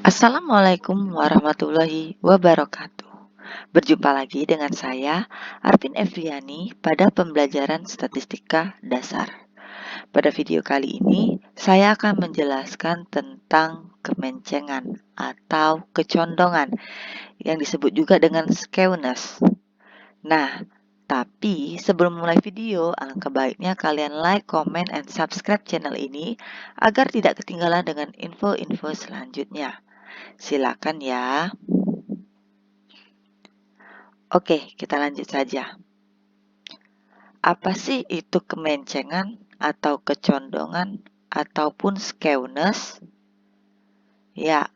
Assalamualaikum warahmatullahi wabarakatuh. Berjumpa lagi dengan saya, Arvin Evriani, pada pembelajaran statistika dasar. Pada video kali ini, saya akan menjelaskan tentang kemencengan atau kecondongan yang disebut juga dengan skewness. Nah, tapi sebelum mulai video, alangkah baiknya kalian like, comment, and subscribe channel ini agar tidak ketinggalan dengan info-info selanjutnya. Silakan ya. Oke, kita lanjut saja. Apa sih itu kemencengan atau kecondongan ataupun skewness? Ya,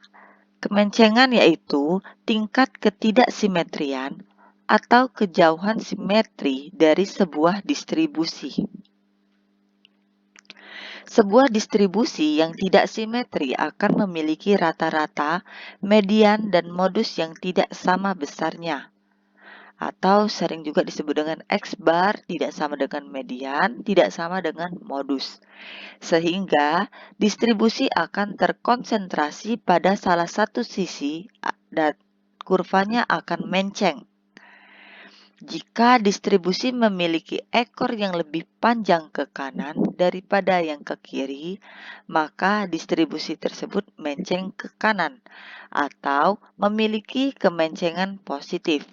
kemencengan yaitu tingkat ketidaksimetrian atau kejauhan simetri dari sebuah distribusi. Sebuah distribusi yang tidak simetri akan memiliki rata-rata, median, dan modus yang tidak sama besarnya. Atau sering juga disebut dengan X-bar, tidak sama dengan median, tidak sama dengan modus. Sehingga distribusi akan terkonsentrasi pada salah satu sisi dan kurvanya akan menceng. Jika distribusi memiliki ekor yang lebih panjang ke kanan daripada yang ke kiri, maka distribusi tersebut menceng ke kanan atau memiliki kemencengan positif.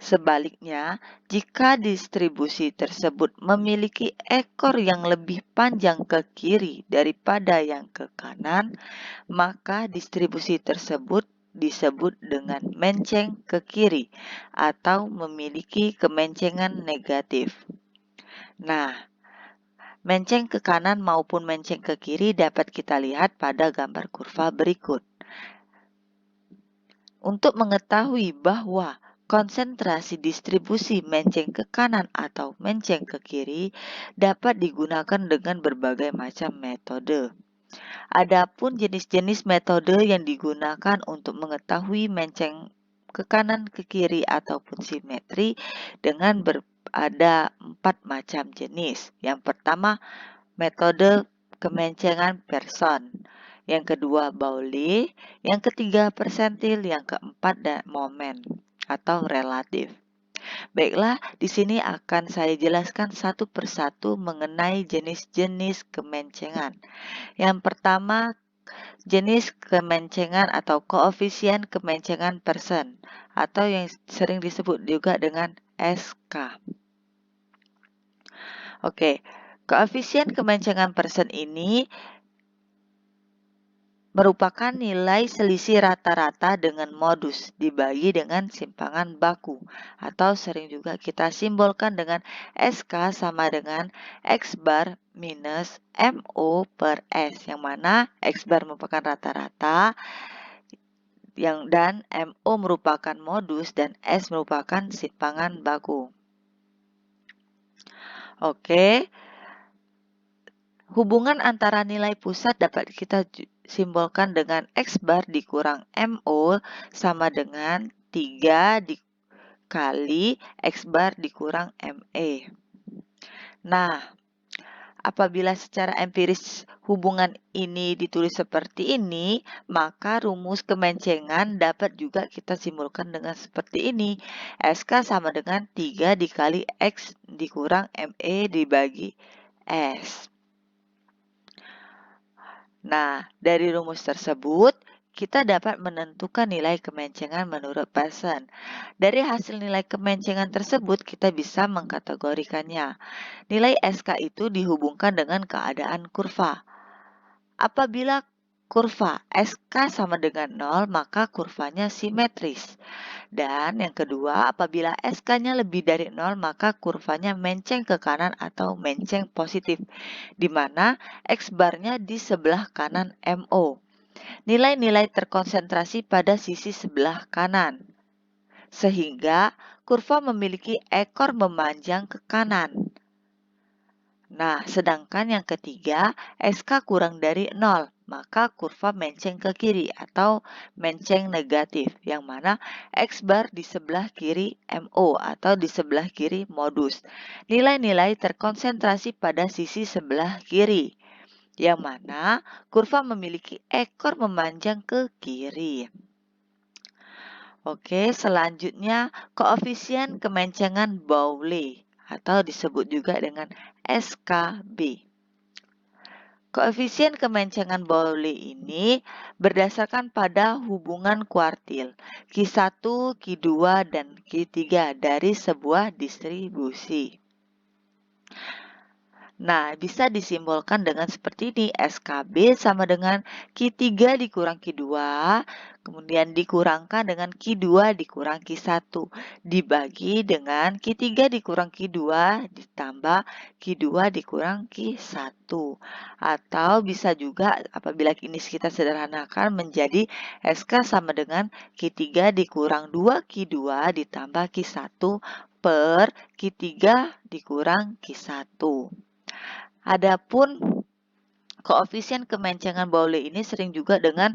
Sebaliknya, jika distribusi tersebut memiliki ekor yang lebih panjang ke kiri daripada yang ke kanan, maka distribusi tersebut disebut dengan menceng ke kiri atau memiliki kemencengan negatif. Nah, menceng ke kanan maupun menceng ke kiri dapat kita lihat pada gambar kurva berikut. Untuk mengetahui bahwa konsentrasi distribusi menceng ke kanan atau menceng ke kiri dapat digunakan dengan berbagai macam metode. Adapun jenis-jenis metode yang digunakan untuk mengetahui menceng ke kanan ke kiri ataupun simetri dengan ada 4 macam jenis. Yang pertama, metode kemencengan person. Yang kedua, Pauli. Yang ketiga, persentil. Yang keempat, momen atau relatif. Baiklah, di sini akan saya jelaskan satu persatu mengenai jenis-jenis kemencengan. Yang pertama, jenis kemencengan atau koefisien kemencengan person atau yang sering disebut juga dengan SK. Oke, koefisien kemencengan person ini merupakan nilai selisih rata-rata dengan modus dibagi dengan simpangan baku atau sering juga kita simbolkan dengan SK sama dengan X bar minus MO per S, yang mana X bar merupakan rata-rata dan MO merupakan modus dan S merupakan simpangan baku. Oke. Hubungan antara nilai pusat dapat kita simbolkan dengan X bar dikurang MO sama dengan 3 dikali X bar dikurang ME. Nah, apabila secara empiris hubungan ini ditulis seperti ini, maka rumus kemencengan dapat juga kita simbolkan dengan seperti ini. SK sama dengan 3 dikali X dikurang ME dibagi S. Nah, dari rumus tersebut, kita dapat menentukan nilai kemencengan menurut person. Dari hasil nilai kemencengan tersebut, kita bisa mengkategorikannya. Nilai SK itu dihubungkan dengan keadaan kurva. Apabila kurva SK sama dengan 0, maka kurvanya simetris. Dan yang kedua, apabila SK-nya lebih dari 0, maka kurvanya menceng ke kanan atau menceng positif, di mana X-barnya di sebelah kanan MO. Nilai-nilai terkonsentrasi pada sisi sebelah kanan, sehingga kurva memiliki ekor memanjang ke kanan. Nah, sedangkan yang ketiga, SK kurang dari 0, maka kurva menceng ke kiri atau menceng negatif, yang mana X bar di sebelah kiri MO atau di sebelah kiri modus. Nilai-nilai terkonsentrasi pada sisi sebelah kiri. yang mana kurva memiliki ekor memanjang ke kiri. Oke, selanjutnya koefisien kemencengan Bowley atau disebut juga dengan SKB. Koefisien kemencengan Bowley ini berdasarkan pada hubungan kuartil Q1, Q2, dan Q3 dari sebuah distribusi. Nah, bisa disimbolkan dengan seperti ini. SKB sama dengan Q3 dikurang Q2, kemudian dikurangkan dengan Q2 dikurang Q1, dibagi dengan Q3 dikurang Q2 ditambah Q2 dikurang Q1. Atau bisa juga apabila ini kita sederhanakan menjadi SK sama dengan Q3 dikurang 2 Q2 ditambah Q1 per Q3 dikurang Q1. Adapun koefisien kemencengan Bowley ini sering juga dengan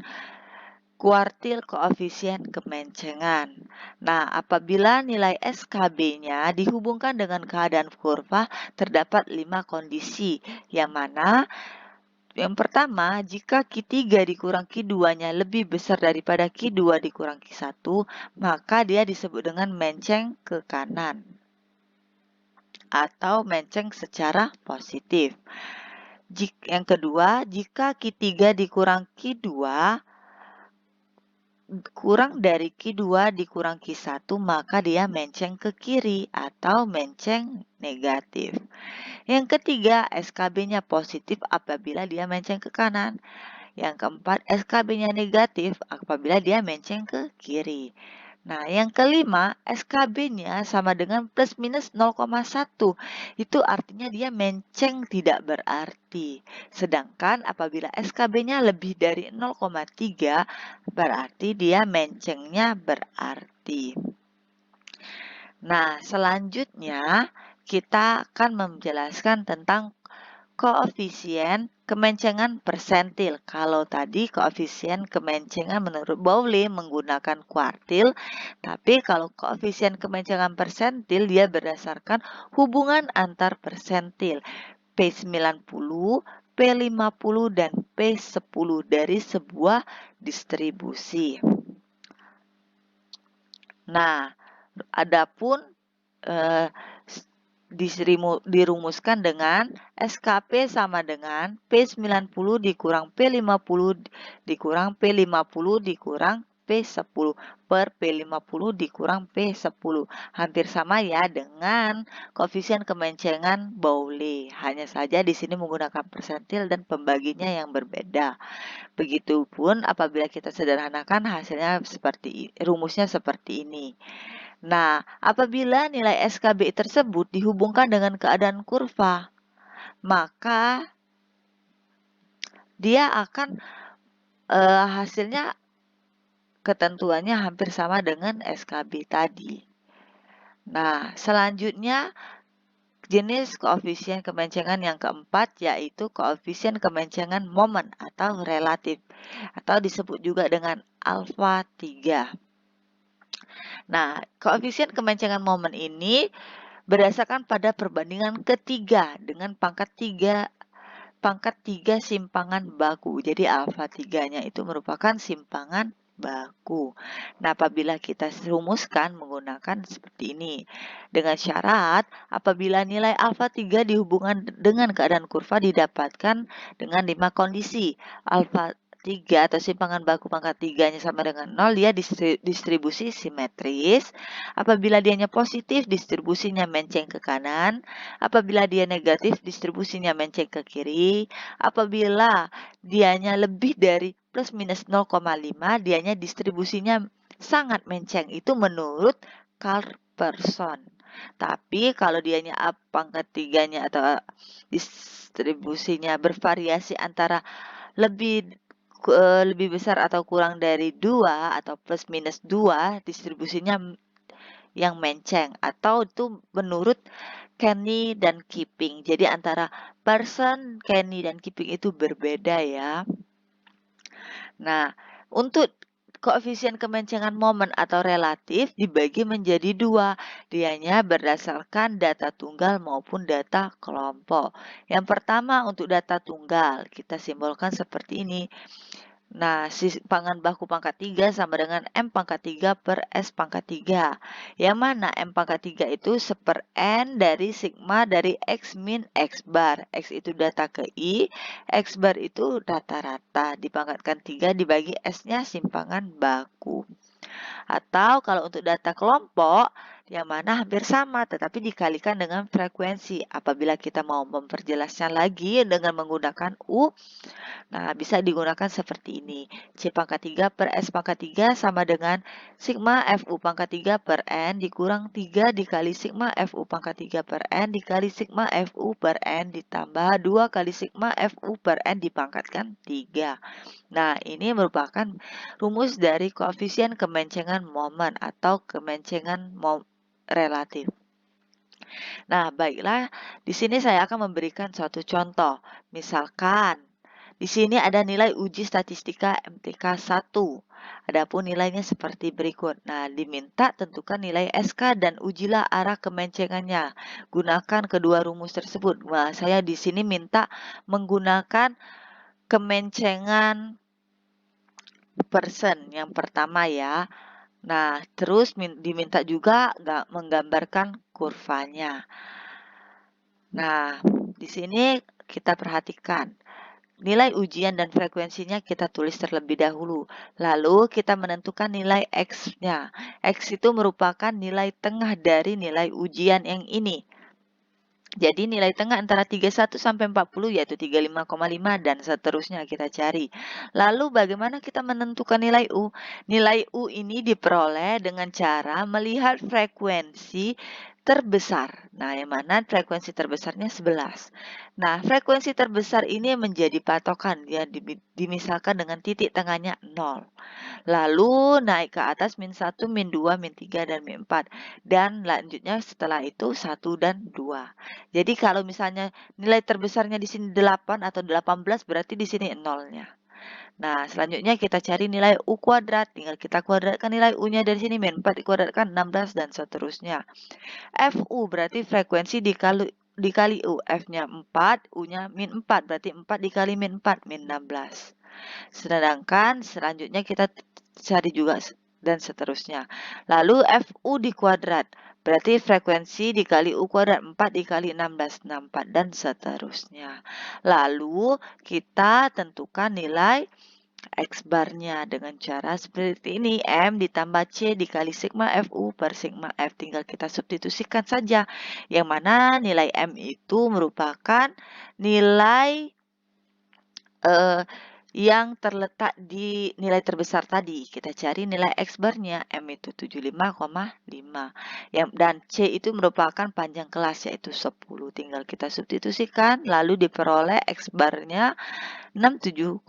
kuartil koefisien kemencengan. Nah, apabila nilai SKB-nya dihubungkan dengan keadaan kurva, terdapat 5 kondisi, yang mana yang pertama, jika Q3 dikurang Q2-nya lebih besar daripada Q2 dikurang Q1, maka dia disebut dengan menceng ke kanan atau menceng secara positif. Yang kedua, jika Q3 dikurang Q2 kurang dari Q2 dikurang Q1, maka dia menceng ke kiri atau menceng negatif. Yang ketiga, SKB-nya positif apabila dia menceng ke kanan. Yang keempat, SKB-nya negatif apabila dia menceng ke kiri. Nah, yang kelima, SKB-nya sama dengan plus minus 0,1. Itu artinya dia menceng tidak berarti. Sedangkan apabila SKB-nya lebih dari 0,3, berarti dia mencengnya berarti. Nah, selanjutnya kita akan menjelaskan tentang koefisien kemencengan persentil. Kalau tadi koefisien kemencengan menurut Bowley menggunakan kuartil, tapi kalau koefisien kemencengan persentil dia berdasarkan hubungan antar persentil P90, P50, dan P10 dari sebuah distribusi. Nah, adapun dirumuskan dengan SKP sama dengan P90 dikurang P50 dikurang P50 dikurang P10 per P50 dikurang P10. Hampir sama ya dengan koefisien kemencengan Bowley. Hanya saja di sini menggunakan persentil dan pembaginya yang berbeda. Begitupun apabila kita sederhanakan hasilnya rumusnya seperti ini. Nah, apabila nilai SKB tersebut dihubungkan dengan keadaan kurva, maka dia akan hasilnya ketentuannya hampir sama dengan SKB tadi. Nah, selanjutnya jenis koefisien kemencengan yang keempat yaitu koefisien kemencengan momen atau relatif atau disebut juga dengan alfa 3. Nah, koefisien kemencengan momen ini berdasarkan pada perbandingan ketiga dengan pangkat 3 simpangan baku. Jadi alfa 3-nya itu merupakan simpangan baku. Nah, apabila kita rumuskan menggunakan seperti ini. Dengan syarat apabila nilai alfa 3 dihubungkan dengan keadaan kurva didapatkan dengan 5 kondisi. Alfa 3 atau simpangan baku pangkat 3-nya sama dengan 0, dia distribusi simetris. Apabila dianya positif, distribusinya menceng ke kanan. Apabila dia negatif, distribusinya menceng ke kiri. Apabila dianya lebih dari plus minus 0,5, dianya distribusinya sangat menceng. Itu menurut Carl-Pearson. Tapi kalau dianya pangkat 3-nya atau distribusinya bervariasi antara lebih besar atau kurang dari 2 atau plus minus 2, distribusinya yang menceng, atau itu menurut Kenny dan Keeping. Jadi antara Pearson, Kenny, dan Keeping itu berbeda ya. Nah, untuk koefisien kemencengan momen atau relatif dibagi menjadi dua. Dianya berdasarkan data tunggal maupun data kelompok. Yang pertama untuk data tunggal, kita simbolkan seperti ini. Nah, simpangan baku pangkat 3 sama dengan M pangkat 3 per S pangkat 3. Yang mana M pangkat 3 itu 1/N dari sigma dari X min X bar. X itu data ke I, X bar itu rata-rata. Dipangkatkan 3 dibagi S-nya simpangan baku. Atau kalau untuk data kelompok, yang mana hampir sama tetapi dikalikan dengan frekuensi. Apabila kita mau memperjelasnya lagi dengan menggunakan U, nah, bisa digunakan seperti ini. C pangkat 3 per S pangkat 3 sama dengan sigma FU pangkat 3 per N dikurang 3 dikali sigma FU pangkat 3 per N dikali sigma FU per N ditambah 2 kali sigma FU per N dipangkatkan 3. Nah, ini merupakan rumus dari koefisien kemencengan momen atau kemencengan relatif. Nah, baiklah, di sini saya akan memberikan suatu contoh. Misalkan, di sini ada nilai uji statistika MTK 1. Adapun nilainya seperti berikut. Nah, diminta tentukan nilai SK dan ujilah arah kemencengannya. Gunakan kedua rumus tersebut. Nah, saya di sini minta menggunakan kemencengan persen yang pertama ya. Nah, terus diminta juga menggambarkan kurvanya. Nah, di sini kita perhatikan. Nilai ujian dan frekuensinya kita tulis terlebih dahulu. Lalu kita menentukan nilai X-nya. X itu merupakan nilai tengah dari nilai ujian yang ini. Jadi nilai tengah antara 31 sampai 40 yaitu 35,5 dan seterusnya kita cari. Lalu bagaimana kita menentukan nilai U? Nilai U ini diperoleh dengan cara melihat frekuensi terbesar. Nah, yang mana frekuensi terbesarnya 11. Nah, frekuensi terbesar ini menjadi patokan ya dimisalkan dengan titik tengahnya 0. Lalu naik ke atas min 1, min 2, min 3, dan min 4. Dan lanjutnya setelah itu 1 dan 2. Jadi kalau misalnya nilai terbesarnya di sini 8 atau 18 berarti di sini 0-nya. Nah, selanjutnya kita cari nilai U kuadrat. Tinggal kita kuadratkan nilai U-nya dari sini. Min 4 dikuadratkan 16 dan seterusnya. FU berarti frekuensi dikali U. F-nya 4, U-nya min 4. Berarti 4 dikali min 4, min 16. Sedangkan selanjutnya kita cari juga dan seterusnya. Lalu FU di kuadrat. Berarti frekuensi dikali U kuadrat 4 dikali 16, 64 dan seterusnya. Lalu kita tentukan nilai X barnya dengan cara seperti ini. M ditambah C dikali sigma FU per sigma F. Tinggal kita substitusikan saja. Yang mana nilai M itu merupakan nilai yang terletak di nilai terbesar tadi. Kita cari nilai X barnya, M itu 75,5. Dan C itu merupakan panjang kelas yaitu 10. Tinggal kita substitusikan, lalu diperoleh X barnya 67,5.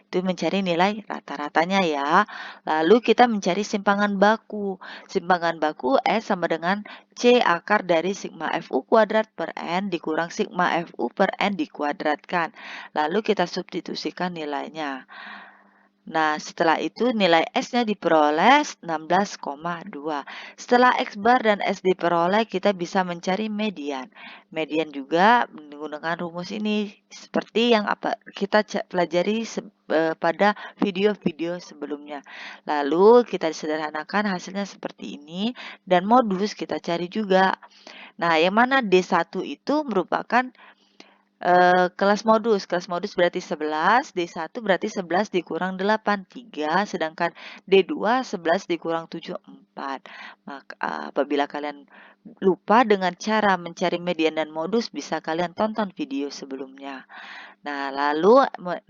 Itu mencari nilai rata-ratanya ya. Lalu kita mencari simpangan baku. Simpangan baku S sama dengan C akar dari sigma FU kuadrat per N dikurang sigma FU per N dikuadratkan. Lalu kita substitusikan nilainya. Nah, setelah itu nilai S-nya diperoleh 16,2. Setelah X bar dan S diperoleh, kita bisa mencari median. Median juga menggunakan rumus ini seperti yang kita pelajari pada video-video sebelumnya. Lalu kita sederhanakan hasilnya seperti ini dan modus kita cari juga. Nah, yang mana D1 itu merupakan kelas modus berarti 11, D1 berarti 11 dikurang 8, 3, sedangkan D2 11 dikurang 7, 4. Maka apabila kalian lupa dengan cara mencari median dan modus, bisa kalian tonton video sebelumnya. Nah, lalu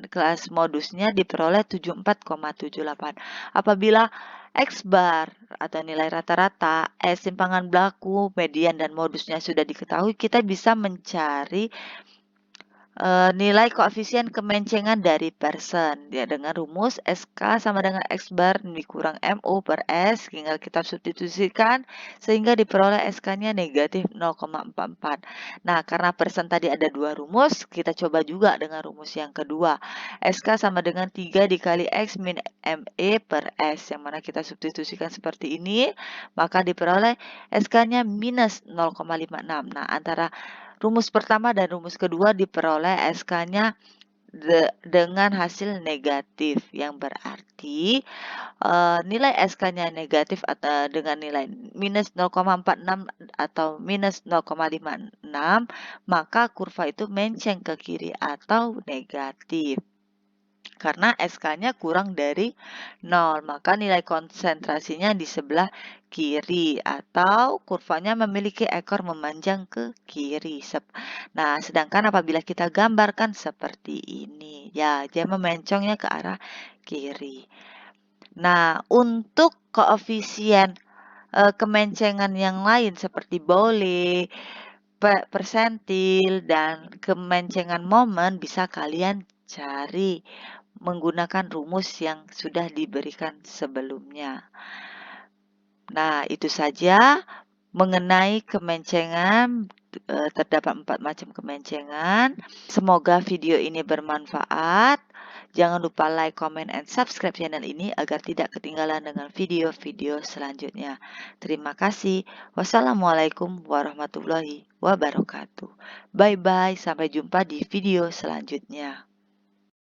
kelas modusnya diperoleh 74,78. Apabila X bar atau nilai rata-rata, simpangan baku, median, dan modusnya sudah diketahui, kita bisa mencari nilai koefisien kemencengan dari person ya dengan rumus SK sama dengan X bar dikurang MU per S, tinggal kita substitusikan sehingga diperoleh SK-nya negatif 0,44. Nah, karena person tadi ada dua rumus, kita coba juga dengan rumus yang kedua. SK sama dengan 3 dikali X min ME per S, yang mana kita substitusikan seperti ini, maka diperoleh SK-nya minus 0,56. Nah, antara rumus pertama dan rumus kedua diperoleh SK-nya dengan hasil negatif, yang berarti nilai SK-nya negatif atau dengan nilai minus 0,46 atau minus 0,56, maka kurva itu menceng ke kiri atau negatif. Karena SK-nya kurang dari 0, maka nilai konsentrasinya di sebelah kiri atau kurvanya memiliki ekor memanjang ke kiri. Nah, sedangkan apabila kita gambarkan seperti ini, ya dia memencongnya ke arah kiri. Nah, untuk koefisien kemencengan yang lain seperti Bole, persentil, dan kemencengan momen bisa kalian cari menggunakan rumus yang sudah diberikan sebelumnya. Nah, itu saja mengenai kemencengan. Terdapat 4 macam kemencengan. Semoga video ini bermanfaat. Jangan lupa like, comment, and subscribe channel ini agar tidak ketinggalan dengan video-video selanjutnya. Terima kasih. Wassalamualaikum warahmatullahi wabarakatuh. Bye-bye. Sampai jumpa di video selanjutnya.